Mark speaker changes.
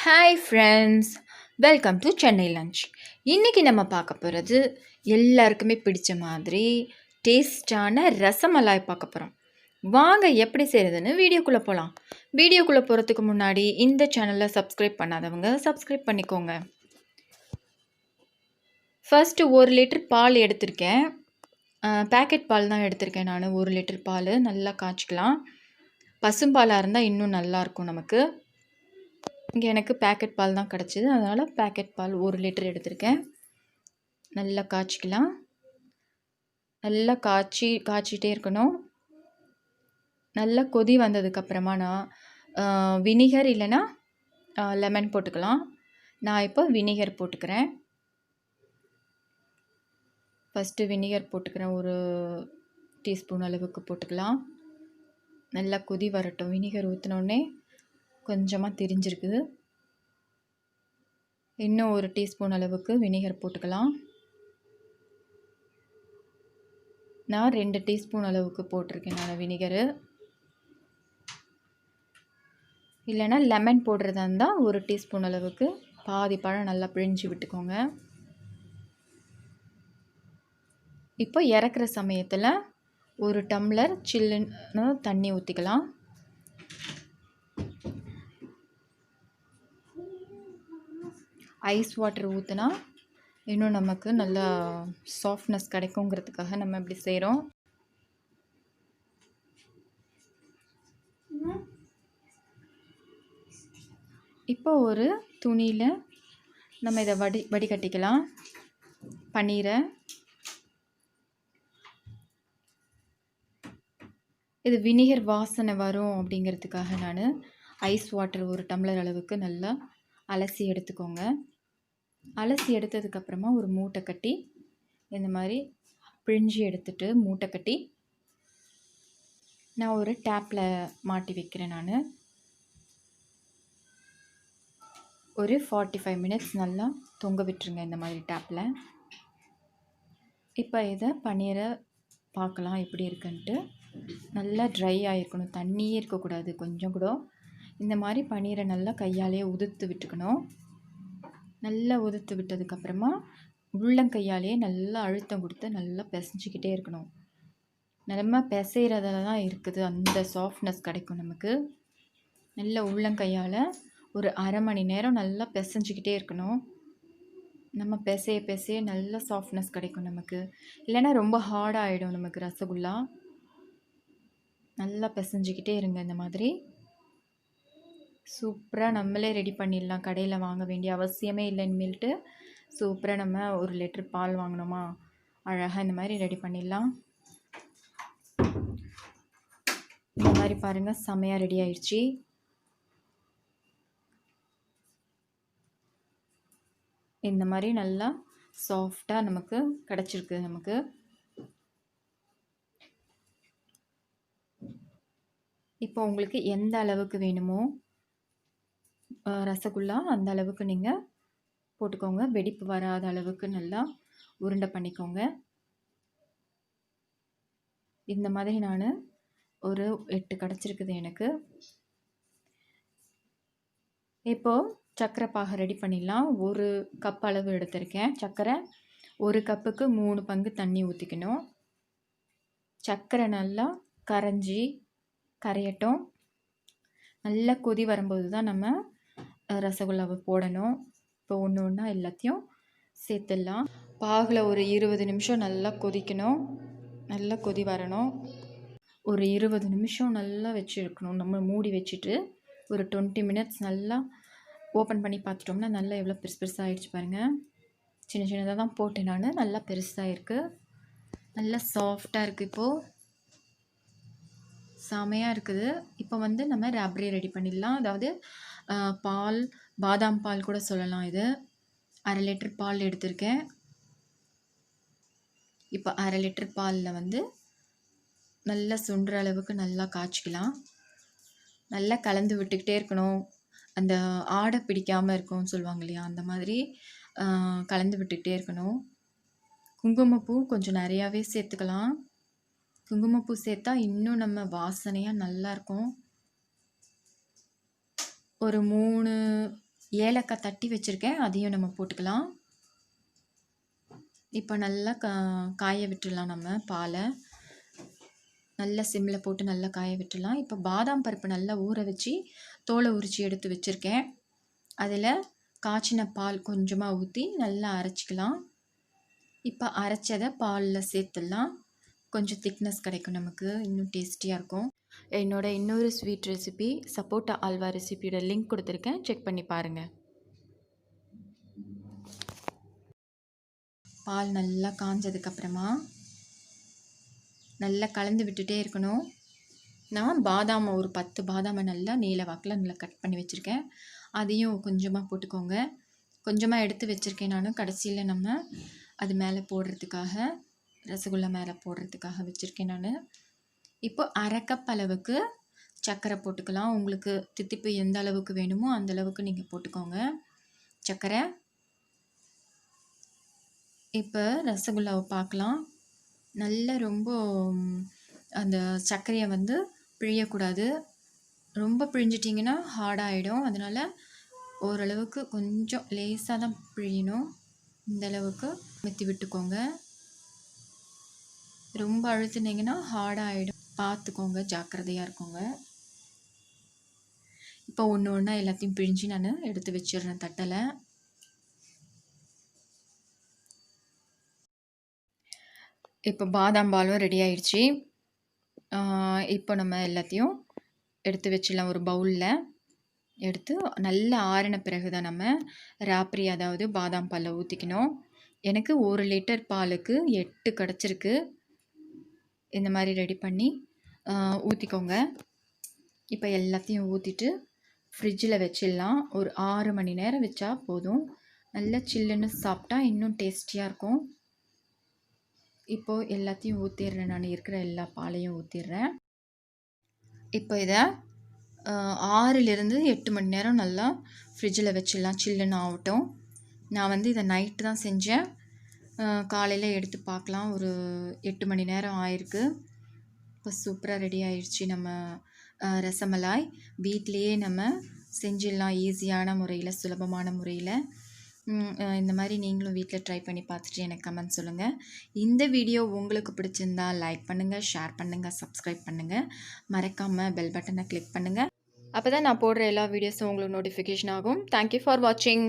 Speaker 1: Hi friends, welcome to Chennai lunch. இன்றைக்கி நம்ம பார்க்க போகிறது எல்லாருக்குமே பிடிச்ச மாதிரி டேஸ்டான ரசமலாய் பார்க்க போகிறோம். வாங்க எப்படி செய்கிறதுன்னு வீடியோக்குள்ளே போகலாம். வீடியோக்குள்ளே போகிறதுக்கு முன்னாடி இந்த சேனலை சப்ஸ்கிரைப் பண்ணாதவங்க சப்ஸ்கிரைப் பண்ணிக்கோங்க. ஃபர்ஸ்ட்டு 1 லிட்டர் பால் எடுத்திருக்கேன். பேக்கெட் பால் தான் எடுத்திருக்கேன் நான். 1 லிட்டர் பால் நல்லா காய்ச்சிக்கலாம். பசும்பாலாக இருந்தால் இன்னும் நல்லாயிருக்கும் நமக்கு. இங்கே எனக்கு பேக்கெட் பால் தான் கிடச்சிது, அதனால் பேக்கெட் பால் 1 லிட்டர் எடுத்திருக்கேன். நல்லா காய்ச்சிக்கலாம். நல்லா காய்ச்சிட்டே இருக்கணும். நல்லா கொதி வந்ததுக்கப்புறமா நான் வினிகர் இல்லைன்னா லெமன் போட்டுக்கலாம். நான் இப்போ வினிகர் போட்டுக்கிறேன். ஃபஸ்ட்டு வினிகர் போட்டுக்கிறேன். 1 டீஸ்பூன் அளவுக்கு போட்டுக்கலாம். நல்லா கொதி வரட்டும். வினிகர் ஊற்றினோடனே கொஞ்சமாக திரிஞ்சிருக்குது. இன்னும் 1 டீஸ்பூன் அளவுக்கு வினிகர் போட்டுக்கலாம். நான் 2 டீஸ்பூன் அளவுக்கு போட்டிருக்கேன் நான் வினிகரு. இல்லைன்னா லெமன் போடுறதா இருந்தால் 1 டீஸ்பூன் அளவுக்கு பாதி பழம் நல்லா பிழிஞ்சு விட்டுக்கோங்க. இப்போ இறக்குற சமயத்தில் 1 டம்ளர் சில்லுன்னு தண்ணி ஊற்றிக்கலாம். ஐஸ் வாட்டர் ஊற்றினா இன்னும் நமக்கு நல்லா சாஃப்ட்னஸ் கிடைக்குங்கிறதுக்காக நம்ம இப்படி செய்கிறோம். இப்போ ஒரு துணியில் நம்ம இதை வடிகட்டிக்கலாம். பன்னீரை இது வினிகர் வாசனை வரும் அப்படிங்கிறதுக்காக நான் ஐஸ் வாட்டர் 1 டம்ளர் அளவுக்கு நல்லா அலசி எடுத்துக்கோங்க. அலசி எடுத்ததுக்கப்புறமா ஒரு மூட்டை கட்டி இந்த மாதிரி பிழிஞ்சி எடுத்துட்டு மூட்டை கட்டி நான் ஒரு டேப்பில் மாட்டி வைக்கிறேன். நான் ஒரு 45 மினிட்ஸ் நல்லா தொங்க விட்டுருங்க இந்த மாதிரி டேப்பில். இப்போ இதை பன்னீரை பார்க்கலாம் எப்படி இருக்குன்ட்டு. நல்லா ட்ரை ஆகிருக்கணும், தண்ணியே இருக்கக்கூடாது கொஞ்சம் கூட. இந்த மாதிரி பன்னீரை நல்லா கையாலேயே உதுத்து விட்டுக்கணும். நல்லா உதுத்து விட்டதுக்கப்புறமா உள்ளங்கையாலேயே நல்லா அழுத்தம் கொடுத்து நல்லா பிசைஞ்சிக்கிட்டே இருக்கணும். நம்ம பிசைகிறதுல தான் இருக்குது அந்த சாஃப்ட்னஸ் கிடைக்கும் நமக்கு. நல்ல உள்ளங்கையால் ஒரு அரை மணி நேரம் நல்லா பிசைஞ்சிக்கிட்டே இருக்கணும். நம்ம பிசைய நல்ல சாஃப்ட்னஸ் கிடைக்கும் நமக்கு. இல்லைன்னா ரொம்ப ஹார்டாக ஆகிடும் நமக்கு ரசகுல்லா. நல்லா பிசைஞ்சிக்கிட்டே இருங்க. இந்த மாதிரி சூப்பராக நம்மளே ரெடி பண்ணிடலாம். கடையில் வாங்க வேண்டிய அவசியமே இல்லை. இனிமேல்ட்டு சூப்பராக நம்ம 1 லிட்டர் பால் வாங்கினோமா அழகாக இந்த மாதிரி ரெடி பண்ணிடலாம். இந்த மாதிரி பாருங்கள், செமையாக ரெடி ஆயிடுச்சு. இந்த மாதிரி நல்லா சாஃப்டாக நமக்கு கிடச்சிருக்கு. நமக்கு இப்போ உங்களுக்கு எந்த அளவுக்கு வேணுமோ ரசகுல்லா அந்த அளவுக்கு நீங்கள் போட்டுக்கோங்க. வெடிப்பு வராத அளவுக்கு நல்லா உருண்டை பண்ணிக்கோங்க. இந்த மாதிரி நான் ஒரு 8 கிடச்சிருக்குது எனக்கு. இப்போது சர்க்கரை பாகு ரெடி பண்ணிடலாம். 1 கப் அளவு எடுத்திருக்கேன் சர்க்கரை. 1 கப்புக்கு 3 பங்கு தண்ணி ஊற்றிக்கணும். சர்க்கரை நல்லா கரையட்டும். நல்லா கொதி வரும்போது தான் நம்ம ரசகுல்லாவை போடணும். இப்போ ஒன்று ஒன்றா எல்லாத்தையும் சேர்த்துடலாம். பாகில் ஒரு 20 நிமிஷம் நல்லா கொதிக்கணும். நல்லா கொதி வரணும். ஒரு 20 நிமிஷம் நல்லா வச்சுருக்கணும். நம்ம மூடி வச்சுட்டு ஒரு 20 மினிட்ஸ் நல்லா ஓப்பன் பண்ணி பார்த்துட்டோம்னா நல்லா எவ்வளோ பெருசாக ஆகிடுச்சு பாருங்கள். சின்ன சின்னதாக தான் போட்டேன் நான். நல்லா பெருசாக இருக்குது, நல்லா சாஃப்டாக இருக்குது. இப்போது செமையாக இருக்குது. இப்போ வந்து நம்ம ரப்ரி ரெடி பண்ணிடலாம். அதாவது பால், பாதாம் பால் கூட சொல்லலாம். இது 1/2 லிட்டர் பால் எடுத்திருக்கேன். இப்போ 1/2 லிட்டர் பாலில் வந்து நல்லா சுண்டுற அளவுக்கு நல்லா காய்ச்சிக்கலாம். நல்லா கலந்து விட்டுக்கிட்டே இருக்கணும். அந்த ஆடை பிடிக்காமல் இருக்கும்னு சொல்லுவாங்க இல்லையா, அந்த மாதிரி கலந்து விட்டுக்கிட்டே இருக்கணும். குங்குமப்பூ கொஞ்சம் நிறையாவே சேர்த்துக்கலாம். குங்குமப்பூ சேர்த்தா இன்னும் நம்ம வாசனையாக நல்லாயிருக்கும். ஒரு 3 ஏலக்காய் தட்டி வச்சுருக்கேன், அதையும் நம்ம போட்டுக்கலாம். இப்போ நல்லா காய விட்டுடலாம். நம்ம பாலை நல்லா சிம்மில் போட்டு நல்லா காய விட்டுடலாம். இப்போ பாதாம் பருப்பு நல்லா ஊற வச்சு தோலை உரித்து எடுத்து வச்சுருக்கேன். அதில் காய்ச்சின பால் கொஞ்சமாக ஊற்றி நல்லா அரைச்சிக்கலாம். இப்போ அரைச்சதை பாலில் சேர்த்துடலாம். கொஞ்சம் திக்னஸ் கிடைக்கும், நமக்கு இன்னும் டேஸ்டியாக இருக்கும். என்னோட இன்னொரு ஸ்வீட் ரெசிபி சப்போட்டா அல்வா ரெசிபியோட லிங்க் கொடுத்துருக்கேன், செக் பண்ணி பாருங்கள். பால் நல்லா காஞ்சதுக்கப்புறமா நல்லா கலந்து விட்டுட்டே இருக்கணும். நான் பாதாமை ஒரு 10 பாதாமை நல்லா நீல வாக்கில் நல்லா கட் பண்ணி வச்சுருக்கேன். அதையும் கொஞ்சமாக போட்டுக்கோங்க. கொஞ்சமாக எடுத்து வச்சுருக்கேன் நான், கடைசியில் நம்ம அது மேலே போடுறதுக்காக, ரசகுல்லா மேலே போடுறதுக்காக வச்சுருக்கேன் நான். இப்போ அரை கப் அளவுக்கு சர்க்கரை போட்டுக்கலாம். உங்களுக்கு தித்திப்பு எந்த அளவுக்கு வேணுமோ அந்த அளவுக்கு நீங்கள் போட்டுக்கோங்க சர்க்கரை. இப்போ ரசகுல்லாவை பார்க்கலாம். நல்ல ரொம்ப அந்த சர்க்கரையை வந்து பிழியக்கூடாது. ரொம்ப பிழிஞ்சிட்டிங்கன்னா ஹார்டாகிடும். அதனால் ஓரளவுக்கு கொஞ்சம் லேசாக தான் பிழியணும். இந்த அளவுக்கு மெத்தி விட்டுக்கோங்க. ரொம்ப அழுத்துனீங்கன்னா ஹார்டாகிடும், பார்த்துக்கோங்க, ஜாக்கிரதையாக இருக்கோங்க. இப்போ ஒன்று ஒன்றா எல்லாத்தையும் பிழிஞ்சு நான் எடுத்து வச்சிடுறேன் தட்டலை. இப்போ பாதாம் பாலும் ரெடி ஆயிடுச்சு. இப்போ நம்ம எல்லாத்தையும் எடுத்து வச்சிடலாம். ஒரு பவுலில் எடுத்து நல்லா ஆறின பிறகு தான் நம்ம ராப்ரி, அதாவது பாதாம் பாலை ஊற்றிக்கணும். எனக்கு 1 லிட்டர் பாலுக்கு 8 கிடச்சிருக்கு. இந்த மாதிரி ரெடி பண்ணி ஊற்றிக்கோங்க. இப்போ எல்லாத்தையும் ஊற்றிட்டு ஃப்ரிட்ஜில் வச்சிடலாம். ஒரு 6 மணி நேரம் வச்சா போதும். நல்லா சில்லுன்னு சாப்பிட்டா இன்னும் டேஸ்டியாக இருக்கும். இப்போது எல்லாத்தையும் ஊற்றிடுறேன், நான் இருக்கிற எல்லா பாலையும் ஊற்றிடுறேன். இப்போ இதை 6லிருந்து 8 மணி நேரம் நல்லா ஃப்ரிட்ஜில் வச்சிடலாம், சில்லுன்னு ஆகட்டும். நான் வந்து இதை நைட்டு தான் செஞ்சேன். காலையில் எடுத்து பார்க்கலாம். ஒரு 8 மணி நேரம் ஆயிருக்கு. இப்போ சூப்பராக ரெடி ஆயிடுச்சு நம்ம ரசமலாய். வீட்டிலையே நம்ம செஞ்சிடலாம், ஈஸியான முறையில், சுலபமான முறையில். இந்த மாதிரி நீங்களும் வீட்டில் ட்ரை பண்ணி பார்த்துட்டு எனக்கு கமெண்ட் சொல்லுங்கள். இந்த வீடியோ உங்களுக்கு பிடிச்சிருந்தா லைக் பண்ணுங்கள், ஷேர் பண்ணுங்கள், சப்ஸ்கிரைப் பண்ணுங்கள். மறக்காமல் பெல் பட்டனை கிளிக் பண்ணுங்கள். அப்போ தான் நான் போடுற எல்லா வீடியோஸும் உங்களுக்கு நோட்டிஃபிகேஷன் ஆகும். தேங்க்யூ ஃபார் வாட்சிங்.